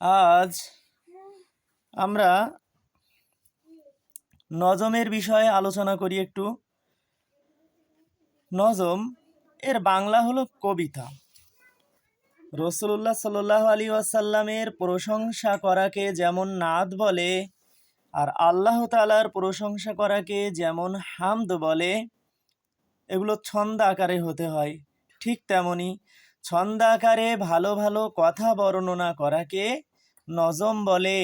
আজ আমরা নজমের বিষয়ে আলোচনা করি একটু। নজম এর বাংলা হলো কবিতা। রাসূলুল্লাহ সাল্লাল্লাহু আলাইহি ওয়াসাল্লামের প্রশংসা করাকে যেমন নাত বলে, আর আল্লাহ তাআলার প্রশংসা করাকে যেমন হামদ বলে, এগুলো ছন্দ আকারে হতে হয়। ঠিক তেমনি ছন্দ আকারে ভালো ভালো কথা বর্ণনা করাকে নজম বলে।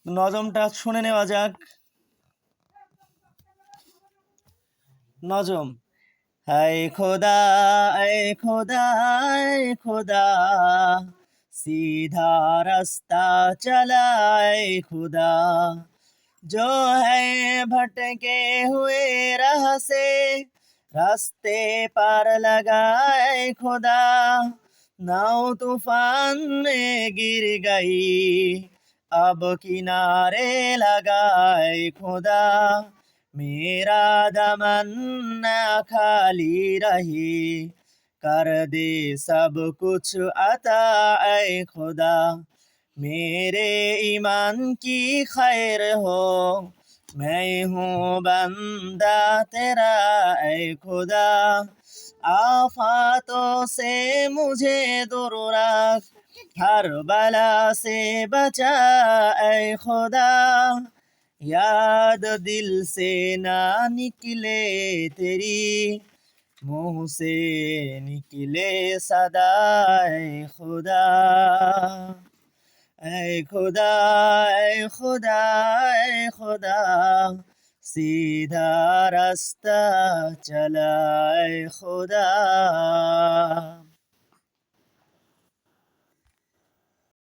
নজমটা শুনে নেওয়া যাক। নজম। হায় খোদা, আয় খোদা, আয় খোদা, सीधा रास्ता चलाए खुदा, जो है भटके हुए राह से रास्ते पार लगाए खुदा, नाव तूफान में गिर गई अब किनारे लगाए खुदा, मेरा तमन्ना खाली रही कर दे सब कुछ अता ऐ खुदा, मेरे ईमान की खैर हो मैं हूँ बंदा तेरा ऐ खुदा, आफातों से मुझे दूर रख हर बला से बचा ऐ खुदा, याद दिल से ना निकले तेरी मुंह से निकले सदा ऐ खुदा, ऐ खुदा, ऐ खुदा, ऐ खुदा, सीधा रास्ता चला ऐ खुदा।